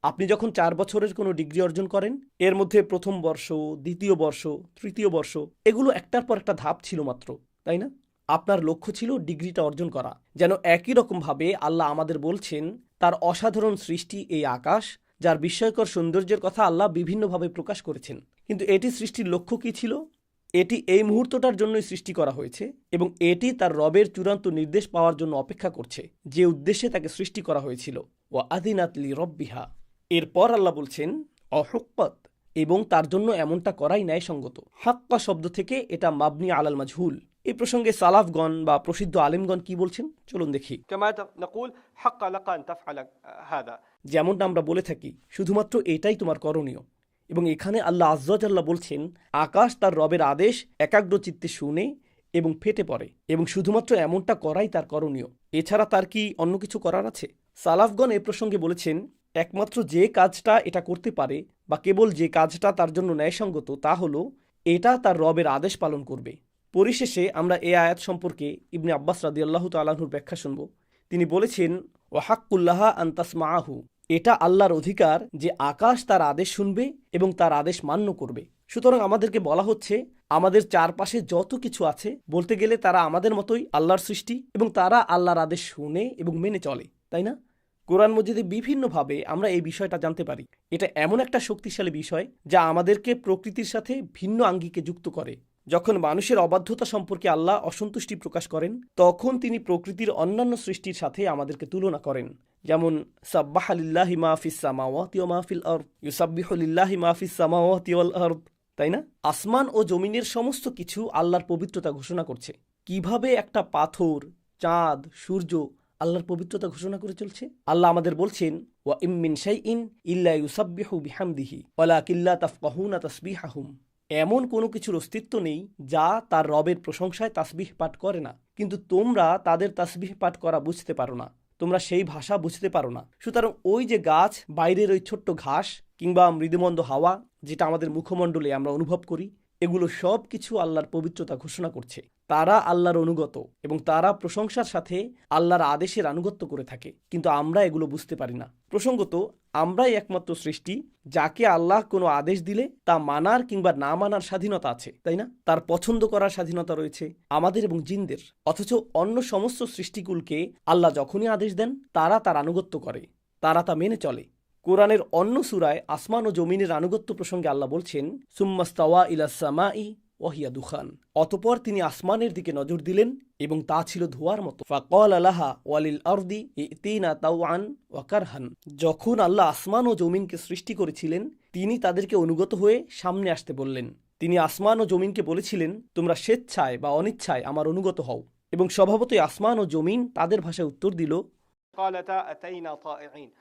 আপনি যখন 4 বছরের কোনো ডিগ্রি অর্জন করেন, এর মধ্যে প্রথম বর্ষ, দ্বিতীয় বর্ষ, তৃতীয় বর্ষ এগুলো একটার পর একটা ধাপ ছিল মাত্র, তাই না? আপনার লক্ষ্য ছিল ডিগ্রিটা অর্জন করা। যেন একই রকমভাবে আল্লাহ আমাদের বলছেন তার অসাধারণ সৃষ্টি এই আকাশ, যার বিস্ময়কর সৌন্দর্যের কথা আল্লাহ বিভিন্নভাবে প্রকাশ করেছেন। কিন্তু এটি সৃষ্টির লক্ষ্য কী ছিল? এটি এই মুহূর্তটার জন্যই সৃষ্টি করা হয়েছে এবং এটি তার রবের চূড়ান্ত নির্দেশ পাওয়ার জন্য অপেক্ষা করছে, যে উদ্দেশ্যে তাকে সৃষ্টি করা হয়েছিল। ওয়া আদিনাত লি রব্বিহা। এরপর আল্লাহ বলছেন অহুক্কাত, এবং তার জন্য এমনটা করাই ন্যায়সঙ্গত। হাক্কা শব্দ থেকে এটা মাবনি আলাল মাজহুল। এই প্রসঙ্গে সালাফগণ বা প্রসিদ্ধ আলেমগণ কি বলছেন চলুন দেখি। كما نقول حق لك أن تفعل هذا. যেমনটা আমরা বলে থাকি, শুধুমাত্র এটাই তোমার করণীয়। এবং এখানে আল্লাহ আজ্জাল্লাহ বলছেন আকাশ তার রবের আদেশ একাগ্র চিত্তে শুনে এবং ফেটে পড়ে, এবং শুধুমাত্র এমনটা করাই তার করণীয়। এছাড়া তার কি অন্য কিছু করার আছে? সালাফগণ এ প্রসঙ্গে বলেছেন একমাত্র যে কাজটা এটা করতে পারে বা কেবল যে কাজটা তার জন্য ন্যায়সঙ্গত তা হলো এটা তার রবের আদেশ পালন করবে। পরিশেষে আমরা এ আয়াত সম্পর্কে ইবনে আব্বাস রাদিয়াল্লাহু তাআলা আনহুর ব্যাখ্যা শুনব। তিনি বলেছেন ওয়াহাক্কুল্লাহা আনতাসমাআহু, এটা আল্লাহর অধিকার যে আকাশ তার আদেশ শুনবে এবং তার আদেশ মান্য করবে। সুতরাং আমাদেরকে বলা হচ্ছে আমাদের চারপাশে যত কিছু আছে বলতে গেলে তারা আমাদের মতোই আল্লাহর সৃষ্টি এবং তারা আল্লাহর আদেশ শুনে এবং মেনে চলে, তাই না? কোরআন মজিদে বিভিন্নভাবে আমরা এই বিষয়টা জানতে পারি। এটা এমন একটা শক্তিশালী বিষয় যা আমাদেরকে প্রকৃতির সাথে ভিন্ন আঙ্গিকে যুক্ত করে। যখন মানুষের অবাধ্যতা সম্পর্কে আল্লাহ অসন্তুষ্টি প্রকাশ করেন তখন তিনি প্রকৃতির অন্যান্য সৃষ্টির সাথে আমাদেরকে তুলনা করেন। যেমন সাব্বাহা লিল্লাহি মা ফিস সামাওয়াতি ওয়া মা ফিল আরদ, ইউসাব্বিহু লিল্লাহি মা ফিস সামাওয়াতি ওয়াল আরদ, তাই না? আসমান ও জমিনের সমস্ত কিছু আল্লাহর পবিত্রতা ঘোষণা করছে। কিভাবে একটা পাথর, চাঁদ, সূর্য আল্লাহর পবিত্রতা ঘোষণা করে চলছে? আল্লাহ আমাদের বলছেন ওয়া ইম মিন শাইইন ইল্লা ইউসাব্বিহু বিহামদিহি ওয়ালাকিন লা তাফকাহুনা তাসবিহাহুম। এমন কোনো কিছুর অস্তিত্ব নেই যা তার রবের প্রশংসায় তাসবিহ পাঠ করে না, কিন্তু তোমরা তাদের তাসবিহ পাঠ করা বুঝতে পারো না, তোমরা সেই ভাষা বুঝতে পারো না। সুতরাং ওই যে গাছ, বাইরের ওই ছোট্ট ঘাস কিংবা মৃদুমন্দ হাওয়া যেটা আমাদের মুখমণ্ডলে আমরা অনুভব করি, এগুলো সব কিছু আল্লাহর পবিত্রতা ঘোষণা করছে। তারা আল্লাহর অনুগত এবং তারা প্রশংসার সাথে আল্লাহর আদেশের আনুগত্য করে থাকে, কিন্তু আমরা এগুলো বুঝতে পারি না। প্রসঙ্গত, আমরাই একমাত্র সৃষ্টি যাকে আল্লাহ কোনো আদেশ দিলে তা মানার কিংবা না মানার স্বাধীনতা আছে, তাই না? তার পছন্দ করার স্বাধীনতা রয়েছে আমাদের এবং জিনদের। অথচ অন্য সমস্ত সৃষ্টিকুলকে আল্লাহ যখনই আদেশ দেন তারা তার আনুগত্য করে, তারা তা মেনে চলে। কোরআনের অন্য সূরায় আসমান ও জমিনের আনুগত্য প্রসঙ্গে আল্লাহ বলছেন সুম্মাস্তাওয়া ইলাস সামাই ওয়াহিয়া দুখান, অতঃপর তিনি আসমানের দিকে নজর দিলেন এবং তা ছিল ধোঁয়ার মতো। ফাকালা লাহা ওয়ালিল আরদি ইতিনা তাওআন ওয়া কারহান, যখন আল্লাহ আসমান ও জমিনকে সৃষ্টি করেছিলেন তিনি তাদেরকে অনুগত হয়ে সামনে আসতে বললেন। তিনি আসমান ও জমিনকে বলেছিলেন তোমরা স্বেচ্ছায় বা অনিচ্ছায় আমার অনুগত হও, এবং স্বভাবতই আসমান ও জমিন তাদের ভাষায় উত্তর দিল قالتا أتينا طائعين.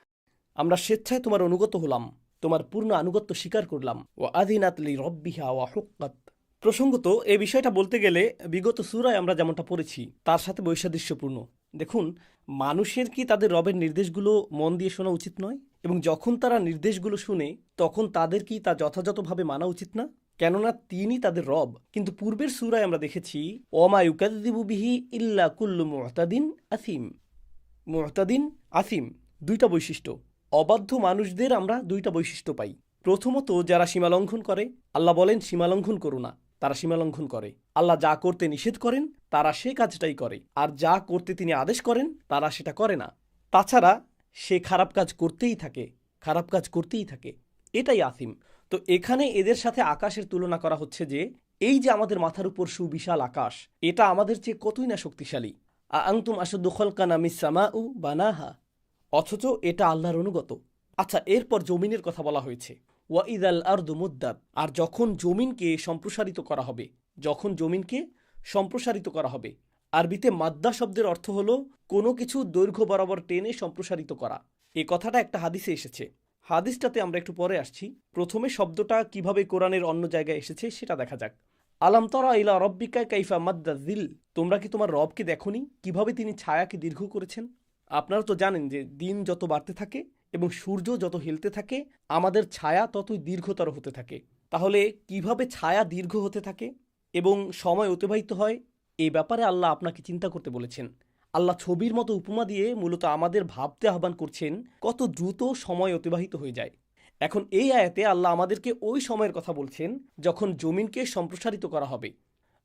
আমরা স্বেচ্ছায় তোমার অনুগত হলাম, তোমার পূর্ণ আনুগত্য স্বীকার করলাম। ওয়া আযিনাত লিরাব্বিহা ওয়া হুক্কাত। প্রসঙ্গত এই বিষয়টা বলতে গেলে বিগত সূরায় আমরা যেমনটা পড়েছি তার সাথে বৈসাদৃশ্যপূর্ণ। দেখুন, মানুষের কি তাদের রবের নির্দেশগুলো মন দিয়ে শোনা উচিত নয়? এবং যখন তারা নির্দেশগুলো শুনে তখন তাদের কি তা যথাযথভাবে মানা উচিত না? কেননা তিনি তাদের রব। কিন্তু পূর্বের সূরায় আমরা দেখেছি ওমা ইউকাযযিবু বিহি ইল্লা কুল্লু মু'তাদিন আসিম। মু'তাদিন, আসিম, দুইটা বৈশিষ্ট্য। অবাধ্য মানুষদের আমরা দুইটা বৈশিষ্ট্য পাই। প্রথমত, যারা সীমালঙ্ঘন করে, আল্লাহ বলেন সীমালঙ্ঘন করো না, তারা সীমালঙ্ঘন করে। আল্লাহ যা করতে নিষেধ করেন তারা সে কাজটাই করে, আর যা করতে তিনি আদেশ করেন তারা সেটা করে না। তাছাড়া সে খারাপ কাজ করতেই থাকে, খারাপ কাজ করতেই থাকে, এটাই আসিম। তো এখানে এদের সাথে আকাশের তুলনা করা হচ্ছে যে এই যে আমাদের মাথার উপর সুবিশাল আকাশ, এটা আমাদের চেয়ে কতই না শক্তিশালী। আনতুম আশাদ্দু খালকান আমিস সামাউ বানাহা, অথচ এটা আল্লাহর অনুগত। আচ্ছা, এরপর জমিনের কথা বলা হয়েছে ওয়া ইদাল আরদু মুদ্দাত, আর যখন জমিনকে সম্প্রসারিত করা হবে, যখন জমিনকে সম্প্রসারিত করা হবে। আরবিতে মাদ্দা শব্দের অর্থ হলো কোনো কিছু দৈর্ঘ্য বরাবর টেনে সম্প্রসারিত করা। এই কথাটা একটা হাদিসে এসেছে। হাদিসটাতে আমরা একটু পরে আসছি। প্রথমে শব্দটা কিভাবে কোরআনের অন্য জায়গায় এসেছে সেটা দেখা যাক। আলাম তারা ইলা রব্বিকা কাইফা মাদ্দা যিল, তোমরা কি তোমার রবকে দেখোনি কিভাবে তিনি ছায়াকে দীর্ঘ করেছেন? আপনারা তো জানেন যে দিন যত বাড়তে থাকে এবং সূর্য যত হেলতে থাকে আমাদের ছায়া ততই দীর্ঘতর হতে থাকে। তাহলে কিভাবে ছায়া দীর্ঘ হতে থাকে এবং সময় অতিবাহিত হয়, এই ব্যাপারে আল্লাহ আপনাকে চিন্তা করতে বলেছেন। আল্লাহ ছবির মতো উপমা দিয়ে মূলত আমাদের ভাবতে আহ্বান করছেন কত দ্রুত সময় অতিবাহিত হয়ে যায়। এখন এই আয়াতে আল্লাহ আমাদেরকে ওই সময়ের কথা বলছেন যখন জমিনকে সম্প্রসারিত করা হবে।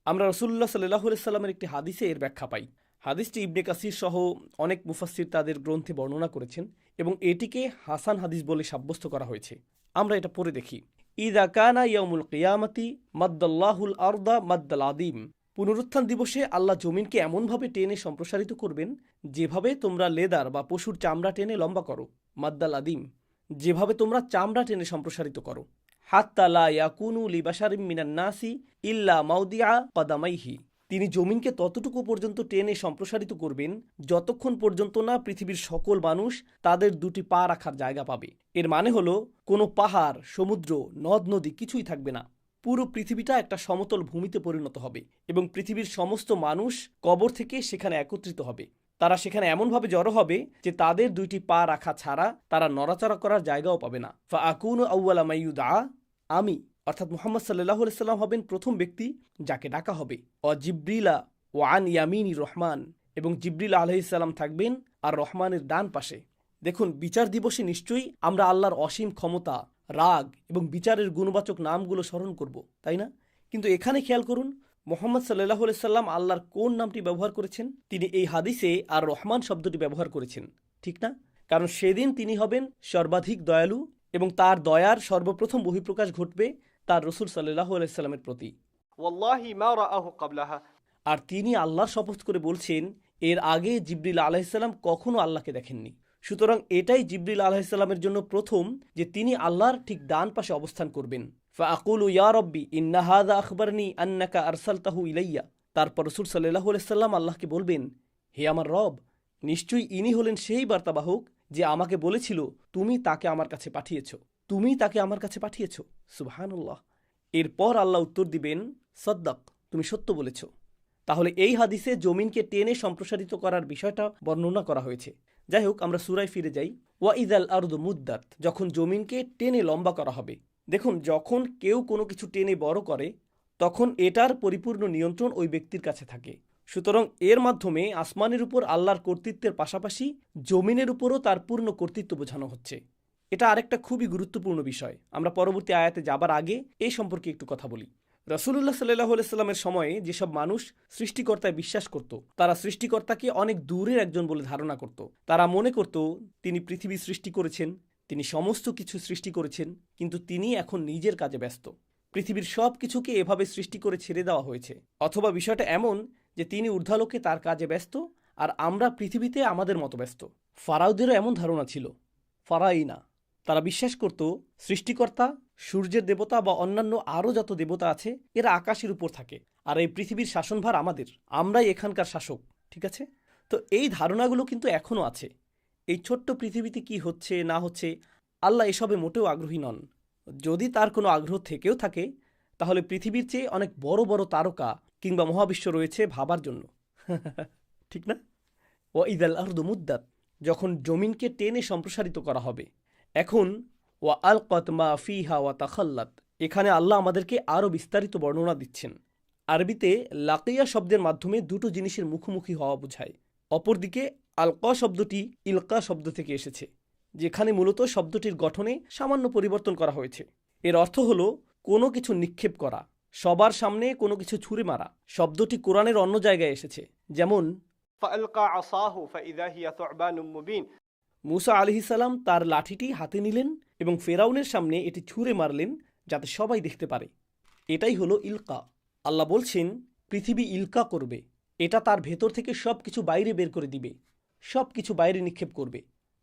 আমরা রাসূলুল্লাহ সাল্লাল্লাহু আলাইহি সাল্লামের একটি হাদিসে এর ব্যাখ্যা পাই। হাদিসটি ইবনে কাসির সহ অনেক মুফাসসির তাদের গ্রন্থে বর্ণনা করেছেন এবং এটিকে হাসান হাদিস বলে সাব্যস্ত করা হয়েছে। আমরা এটা পড়ে দেখি। ইযা কানা ইয়াউমুল কিয়ামাতি মাদ্দাল্লাহুল আরদা মাদ্দাল আদিম। পুনরুত্থান দিবসে আল্লাহ জমিনকে এমনভাবে টেনে সম্প্রসারিত করবেন যেভাবে তোমরা লেদার বা পশুর চামড়া টেনে লম্বা করো, মাদ্দাল আদিম, যেভাবে তোমরা চামড়া টেনে সম্প্রসারিত করো। হাত্তা লা ইয়াকুনু লিবাশারিম মিনান নাসি ইল্লা মাউদিআ কদামাইহি। তিনি জমিনকে ততটুকু পর্যন্ত টেনে সম্প্রসারিত করবেন যতক্ষণ পর্যন্ত না পৃথিবীর সকল মানুষ তাদের দুটি পা রাখার জায়গা পাবে। এর মানে হলো কোনো পাহাড়, সমুদ্র, নদ নদী কিছুই থাকবে না। পুরো পৃথিবীটা একটা সমতল ভূমিতে পরিণত হবে এবং পৃথিবীর সমস্ত মানুষ কবর থেকে সেখানে একত্রিত হবে। তারা সেখানে এমনভাবে জড়ো হবে যে তাদের দুইটি পা রাখা ছাড়া তারা নড়াচড়া করার জায়গাও পাবে না। ফা আকুনু আউয়ালা মাইয়ুদা, আমি অর্থাৎ মুহাম্মদ সাল্লাল্লাহু আলাইহি সাল্লাম হবেন প্রথম ব্যক্তি যাকে ডাকা হবে। ও জিব্রিলা ও আন ইয়ামিনি রহমান, এবং জিব্রিল আলাইহিস সালাম থাকবেন আর রহমানের ডান পাশে। দেখুন, বিচার দিবসে নিশ্চয়ই আমরা আল্লাহর অসীম ক্ষমতা, রাগ এবং বিচারের গুণবাচক নামগুলো স্মরণ করব, তাই না? কিন্তু এখানে খেয়াল করুন, মুহাম্মদ সাল্লাল্লাহু আলাইহি সাল্লাম আল্লাহর কোন নামটি ব্যবহার করেছেন? তিনি এই হাদিসে আর রহমান শব্দটি ব্যবহার করেছেন, ঠিক না? কারণ সেদিন তিনি হবেন সর্বাধিক দয়ালু এবং তার দয়ার সর্বপ্রথম বহিঃপ্রকাশ ঘটবে তার রসুল সাল্লাল্লাহু আলাইহি সাল্লামের প্রতি। والله ما رآه قبلها। আর তিনি আল্লাহর শপথ করে বলছেন এর আগে জিবরিল আলাইহিসসালাম কখনো আল্লাহকে দেখেননি। সুতরাং এটাই জিবরিল আলাইহিসসালামের জন্য প্রথম যে তিনি আল্লাহর ঠিক ডান পাশে অবস্থান করবেন। ফাআকুলু ইয়া রব্বি ইন্না হাযা আখবারনি আন্নাকা আরসালতাহু ইলাইয়া। তারপর রাসূল সাল্লাল্লাহু আলাইহি সাল্লাম আল্লাহকে বলবেন, হে আমার রব, নিশ্চয়ই ইনি হলেন সেই বার্তাবাহক যে আমাকে বলেছিল তুমি তাকে আমার কাছে পাঠিয়েছো, তুমি তাকে আমার কাছে পাঠিয়েছো। সুবহানাল্লাহ। এরপর আল্লাহ উত্তর দিবেন, সদ্দাক, তুমি সত্য বলেছ। তাহলে এই হাদিসে জমিনকে টেনে সম্প্রসারিত করার বিষয়টা বর্ণনা করা হয়েছে। যাই হোক, আমরা সূরায় ফিরে যাই। ওয়া ইযাল আরদু মুদ্দাত, যখন জমিনকে টেনে লম্বা করা হবে। দেখুন, যখন কেউ কোনো কিছু টেনে বড় করে তখন এটার পরিপূর্ণ নিয়ন্ত্রণ ওই ব্যক্তির কাছে থাকে। সুতরাং এর মাধ্যমে আসমানের উপর আল্লাহর কর্তৃত্বের পাশাপাশি জমিনের উপরও তার পূর্ণ কর্তৃত্ব বোঝানো হচ্ছে। এটা আরেকটা খুবই গুরুত্বপূর্ণ বিষয়। আমরা পরবর্তী আয়াতে যাবার আগে এই সম্পর্কে একটু কথা বলি। রাসূলুল্লাহ সাল্লাল্লাহু আলাইহি সাল্লামের সময়ে যেসব মানুষ সৃষ্টিকর্তায় বিশ্বাস করত, তারা সৃষ্টিকর্তাকে অনেক দূরের একজন বলে ধারণা করত। তারা মনে করত তিনি পৃথিবী সৃষ্টি করেছেন, তিনি সমস্ত কিছু সৃষ্টি করেছেন, কিন্তু তিনি এখন নিজের কাজে ব্যস্ত। পৃথিবীর সব কিছুকে এভাবে সৃষ্টি করে ছেড়ে দেওয়া হয়েছে। অথবা বিষয়টা এমন যে তিনি ঊর্ধ্বলোকে তার কাজে ব্যস্ত আর আমরা পৃথিবীতে আমাদের মতো ব্যস্ত। ফারাওদেরও এমন ধারণা ছিল। ফারাইনা, তারা বিশ্বাস করত সৃষ্টিকর্তা, সূর্যের দেবতা বা অন্যান্য আরও যত দেবতা আছে এরা আকাশের উপর থাকে আর এই পৃথিবীর শাসনভার আমাদের, আমরাই এখানকার শাসক। ঠিক আছে? তো এই ধারণাগুলো কিন্তু এখনও আছে। এই ছোট্ট পৃথিবীতে কি হচ্ছে না হচ্ছে আল্লাহ এসবে মোটেও আগ্রহী নন। যদি তার কোনো আগ্রহ থেকেও থাকে তাহলে পৃথিবীর চেয়ে অনেক বড় বড় তারকা কিংবা মহাবিশ্ব রয়েছে ভাবার জন্য। ঠিক না? ওয়া ইযাল আরদু মুদ্দাত, যখন জমিনকে টেনে সম্প্রসারিত করা হবে। এখন ওয়া আলকাত মা ফিহা ওয়া তাখাল্লাত, এখানে আল্লাহ আমাদেরকে আরও বিস্তারিত বর্ণনা দিচ্ছেন। আরবিতে লাকিয়া শব্দের মাধ্যমে দুটো জিনিসের মুখোমুখি হওয়া বোঝায়। অপরদিকে আলকা শব্দটি ইলকা শব্দ থেকে এসেছে, যেখানে মূলত শব্দটির গঠনে সামান্য পরিবর্তন করা হয়েছে। এর অর্থ হলো কোনো কিছু নিক্ষেপ করা, সবার সামনে কোনো কিছু ছুঁড়ে মারা। শব্দটি কোরআনের অন্য জায়গায় এসেছে, যেমন فألقى عصاه فإذا هي ثعبان مبين। মুসা আলাইহিস সালাম তার লাঠিটি হাতে নিলেন এবং ফেরাউনের সামনে এটি ছুঁড়ে মারলেন যাতে সবাই দেখতে পারে। এটাই হলো ইলকা। আল্লাহ বলছেন পৃথিবী ইলকা করবে, এটা তার ভেতর থেকে সব কিছু বাইরে বের করে দিবে, সব কিছু বাইরে নিক্ষেপ করবে।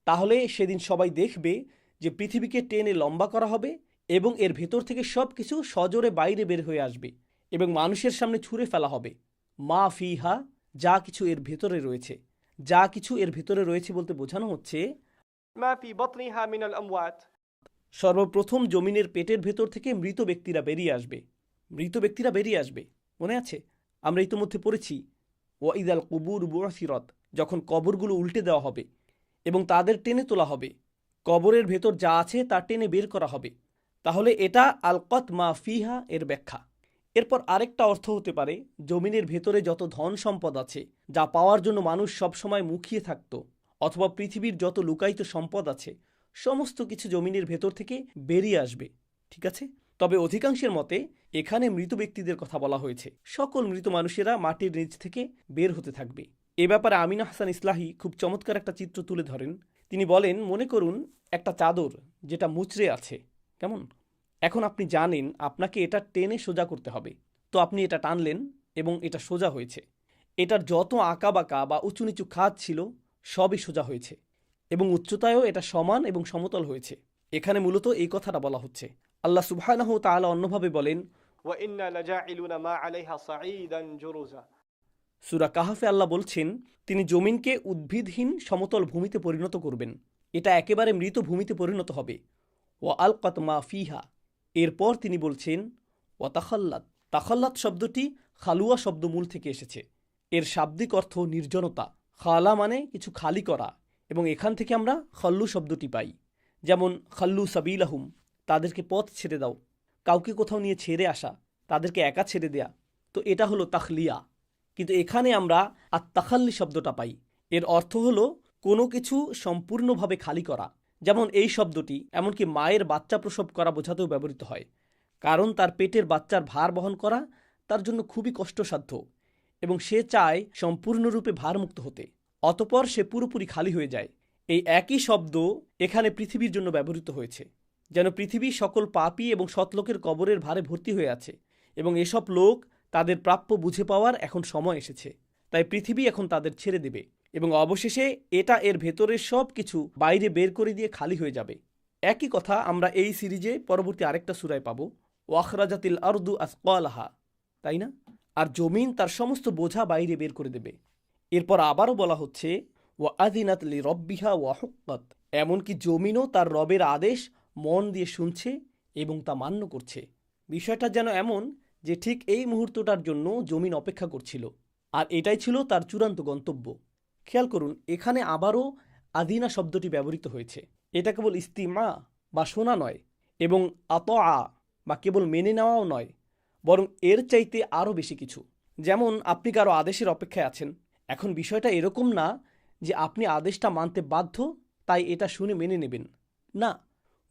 তাহলে সেদিন সবাই দেখবে যে পৃথিবীকে টেনে লম্বা করা হবে এবং এর ভেতর থেকে সব কিছু সজোরে বাইরে বের হয়ে আসবে এবং মানুষের সামনে ছুঁড়ে ফেলা হবে। মা ফিহা, যা কিছু এর ভেতরে রয়েছে। যা কিছু এর ভেতরে রয়েছে বলতে বোঝানো হচ্ছে ما في بطنها من الأموات। সর্বপ্রথম জমিনের পেটের ভেতর থেকে মৃত ব্যক্তিরা বেরিয়ে আসবে। মৃত ব্যক্তিরা বেরিয়ে আসবে, মনে আছে? আমরা ইতিমধ্যে পড়েছি ওয়া ইদাল কুবুর বুআসিরাত, যখন কবরগুলো উল্টে দেওয়া হবে এবং তাদের টেনে তোলা হবে, কবরের ভেতর যা আছে তা টেনে বের করা হবে। তাহলে এটা আলকাত মা ফিহা এর ব্যাখ্যা। এরপর আরেকটা অর্থ হতে পারে জমিনের ভেতরে যত ধন সম্পদ আছে যা পাওয়ার জন্য মানুষ সবসময় মুখিয়ে থাকত, অথবা পৃথিবীর যত লুকায়িত সম্পদ আছে সমস্ত কিছু জমিনের ভেতর থেকে বেরিয়ে আসবে। ঠিক আছে, তবে অধিকাংশের মতে এখানে মৃত ব্যক্তিদের কথা বলা হয়েছে। সকল মৃত মানুষেরা মাটির নিচ থেকে বের হতে থাকবে। এ ব্যাপারে আমিনা হাসান ইসলাহি খুব চমৎকার একটা চিত্র তুলে ধরেন। তিনি বলেন, মনে করুন একটা চাদর যেটা মুচড়ে আছে, কেমন? এখন আপনি জানেন আপনাকে এটা টেনে সোজা করতে হবে, তো আপনি এটা টানলেন এবং এটা সোজা হয়েছে। এটার যত আঁকা বাঁকা বা উঁচু নিচু খাত ছিল সবই সোজা হয়েছে এবং উচ্চতায়ও এটা সমান এবং সমতল হয়েছে। এখানে মূলত এই কথাটা বলা হচ্ছে। আল্লাহ সুবহানাহু ওয়া তাআলা অন্যভাবে বলেন, وإنا لجاعلون ما عليها صعيدا جرزا। সূরা কাহফে আল্লাহ বলছেন, তিনি জমিনকে উদ্ভিদহীন সমতল ভূমিতে পরিণত করবেন। এটা একেবারে মৃত ভূমিতে পরিণত হবে। ওয়া আলকাত মা ফিহা, এরপর তিনি বলছেন ওয়া তাখাল্লাত। তাখাল্লাত শব্দটি খালুয়া শব্দমূল থেকে এসেছে। এর শাব্দিক অর্থ নির্জনতা। খালা মানে কিছু খালি করা, এবং এখান থেকে আমরা খাল্লু শব্দটি পাই। যেমন খাল্লু সাবিলাহুম, তাদেরকে পথ ছেড়ে দাও। কাউকে কোথাও নিয়ে ছেড়ে আসা, তাদেরকে একা ছেড়ে দেয়া, তো এটা হলো তাখলিয়া। কিন্তু এখানে আমরা আত্তাখাল্লি শব্দটা পাই। এর অর্থ হলো কোনো কিছু সম্পূর্ণভাবে খালি করা। যেমন এই শব্দটি এমনকি মায়ের বাচ্চা প্রসব করা বোঝাতেও ব্যবহৃত হয়, কারণ তার পেটের বাচ্চার ভার বহন করা তার জন্য খুবই কষ্টসাধ্য এবং সে চায় সম্পূর্ণরূপে ভারমুক্ত হতে, অতপর সে পুরোপুরি খালি হয়ে যায়। এই একই শব্দ এখানে পৃথিবীর জন্য ব্যবহৃত হয়েছে, যেন পৃথিবী সকল পাপী এবং সৎলোকের কবরের ভারে ভর্তি হয়ে আছে এবং এসব লোক তাদের প্রাপ্য বুঝে পাওয়ার এখন সময় এসেছে। তাই পৃথিবী এখন তাদের ছেড়ে দেবে এবং অবশেষে এটা এর ভেতরের সব কিছু বাইরে বের করে দিয়ে খালি হয়ে যাবে। একই কথা আমরা এই সিরিজে পরবর্তী আরেকটা সূরায় পাবো, ওয়াখরাজাতিল আরদু আসকালাহা, তাই না? আর জমিন তার সমস্ত বোঝা বাইরে বের করে দেবে। এরপর আবারও বলা হচ্ছে ওয়া আযিনাত লিরাব্বিহা ওয়া হুক্কাত, এমনকি জমিনও তার রবের আদেশ মন দিয়ে শুনছে এবং তা মান্য করছে। বিষয়টা যেন এমন যে ঠিক এই মুহূর্তটার জন্য জমিন অপেক্ষা করছিল, আর এটাই ছিল তার চূড়ান্ত গন্তব্য। খেয়াল করুন, এখানে আবারও আদিনা শব্দটি ব্যবহৃত হয়েছে। এটা কেবল ইস্তিমা বা শোনা নয়, এবং আতআ বা কেবল মেনে নেওয়াও নয়, বরং এর চাইতে আরও বেশি কিছু। যেমন আপনি কারো আদেশের অপেক্ষায় আছেন। এখন বিষয়টা এরকম না যে আপনি আদেশটা মানতে বাধ্য, তাই এটা শুনে মেনে নেবেন। না,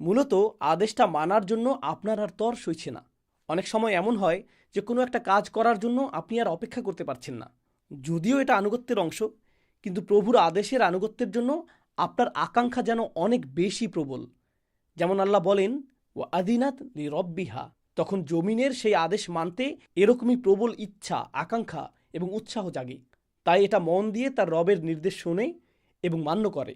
মূলত আদেশটা মানার জন্য আপনার আর তর সইছে না। অনেক সময় এমন হয় যে কোনো একটা কাজ করার জন্য আপনি আর অপেক্ষা করতে পারছেন না। যদিও এটা আনুগত্যের অংশ, কিন্তু প্রভুর আদেশের আনুগত্যের জন্য আপনার আকাঙ্ক্ষা যেন অনেক বেশি প্রবল। যেমন আল্লাহ বলেন ও আদিনাত লিরব্বিহা, তখন জমিনের সেই আদেশ মানতে এরকমই প্রবল ইচ্ছা, আকাঙ্ক্ষা এবং উৎসাহ জাগে। তাই এটা মন দিয়ে তার রবের নির্দেশ শোনে এবং মান্য করে,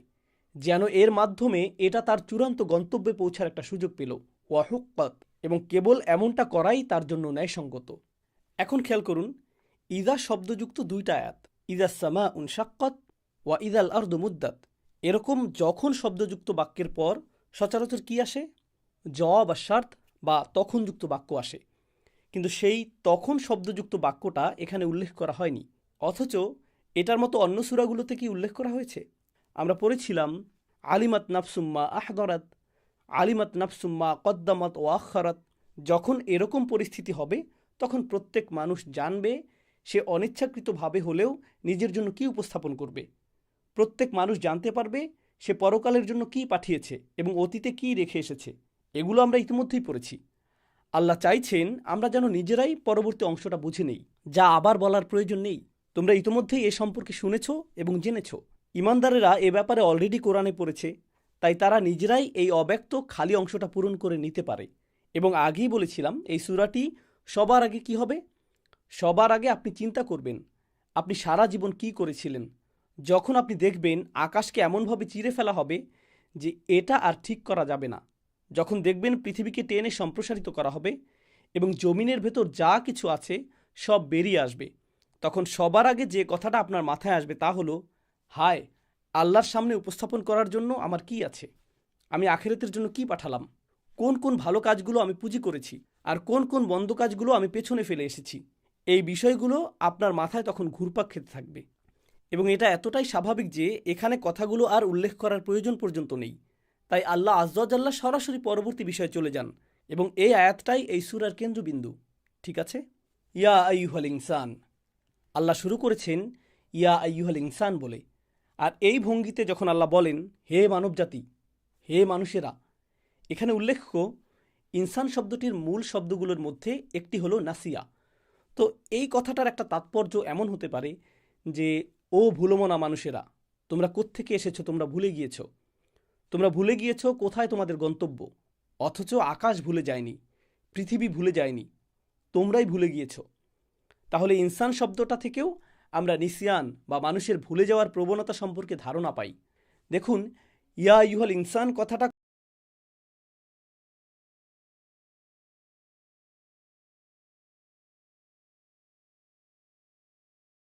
যেন এর মাধ্যমে এটা তার চূড়ান্ত গন্তব্যে পৌঁছার একটা সুযোগ পেল। ওয়াহুক্কাত, এবং কেবল এমনটা করাই তার জন্য ন্যায়সঙ্গত। এখন খেয়াল করুন, ইদা শব্দযুক্ত দুইটা আয়াত, ইদা সামা উনশাক্কাত ওয়া ইদাল আরদু মুদ্দাত। এরকম যখন শব্দযুক্ত বাক্যের পর সচরাচর কি আসে? জওয়াব বা শার্ত বা তখনযুক্ত বাক্য আসে, কিন্তু সেই তখন শব্দযুক্ত বাক্যটা এখানে উল্লেখ করা হয়নি। অথচ এটার মতো অন্য সূরাগুলোতে কি উল্লেখ করা হয়েছে? আমরা পড়েছিলাম আলিমাত নাফসুম্মা আহদরাত, আলিমাত নাফসুম্মা কদ্দামাত ও আখারাত। যখন এরকম পরিস্থিতি হবে তখন প্রত্যেক মানুষ জানবে সে অনিচ্ছাকৃতভাবে হলেও নিজের জন্য কি উপস্থাপন করবে। প্রত্যেক মানুষ জানতে পারবে সে পরকালের জন্য কি পাঠিয়েছে এবং অতীতে কি রেখে এসেছে। এগুলো আমরা ইতিমধ্যেই পড়েছি। আল্লাহ চাইছেন আমরা যেন নিজেরাই পরবর্তী অংশটা বুঝে নেই, যা আবার বলার প্রয়োজন নেই। তোমরা ইতিমধ্যেই এ সম্পর্কে শুনেছ এবং জেনেছ। ইমানদারেরা এ ব্যাপারে অলরেডি কোরআনে পড়েছে, তাই তারা নিজেরাই এই অব্যক্ত খালি অংশটা পূরণ করে নিতে পারে। এবং আগেই বলেছিলাম এই সূরাটি সবার আগে কি হবে? সবার আগে আপনি চিন্তা করবেন আপনি সারা জীবন কি করেছিলেন। যখন আপনি দেখবেন আকাশকে এমনভাবে চিরে ফেলা হবে যে এটা আর ঠিক করা যাবে না, যখন দেখবেন পৃথিবীকে টেনে সম্প্রসারিত করা হবে এবং জমিনের ভেতর যা কিছু আছে সব বেরিয়ে আসবে, তখন সবার আগে যে কথাটা আপনার মাথায় আসবে তা হলো, হায়, আল্লাহর সামনে উপস্থাপন করার জন্য আমার কি আছে? আমি আখিরাতের জন্য কি পাঠালাম? কোন কোন ভালো কাজগুলো আমি পুঁজি করেছি আর কোন কোন মন্দ কাজগুলো আমি পেছনে ফেলে এসেছি? এই বিষয়গুলো আপনার মাথায় তখন ঘুরপাক খেতে থাকবে এবং এটা এতটাই স্বাভাবিক যে এখানে কথাগুলো আর উল্লেখ করার প্রয়োজন পর্যন্ত নেই। তাই আল্লাহ আজ্জা ওয়া জাল্লা সরাসরি পরবর্তী বিষয়ে চলে যান এবং এই আয়াতটাই এই সূরার কেন্দ্রবিন্দু। ঠিক আছে? ইয়া আইয়ুহাল ইনসান। আল্লাহ শুরু করেছেন ইয়া আইয়ুহাল ইনসান বলে। আর এই ভঙ্গিতে যখন আল্লাহ বলেন হে মানবজাতি, হে মানুষেরা, এখানে উল্লেখ্য ইনসান শব্দটির মূল শব্দগুলোর মধ্যে একটি হলো নাসিয়া। তো এই কথাটার একটা তাৎপর্য এমন হতে পারে যে ও ভুলমনা মানুষেরা, তোমরা কোত্থেকে এসেছো, তোমরা ভুলে গিয়েছো। তোমরা ভুলে গিয়েছো কোথায় তোমাদের গন্তব্য, অথচ আকাশ ভুলে যায়নি, পৃথিবী ভুলে যায়নি, তোমরাই ভুলে গিয়েছো। তাহলে ইনসান শব্দটা থেকেও আমরা নিসিয়ান বা মানুষের ভুলে যাওয়ার প্রবণতা সম্পর্কে ধারণা পাই। দেখুন, ইয়া আইয়ুহাল ইনসান কথাটা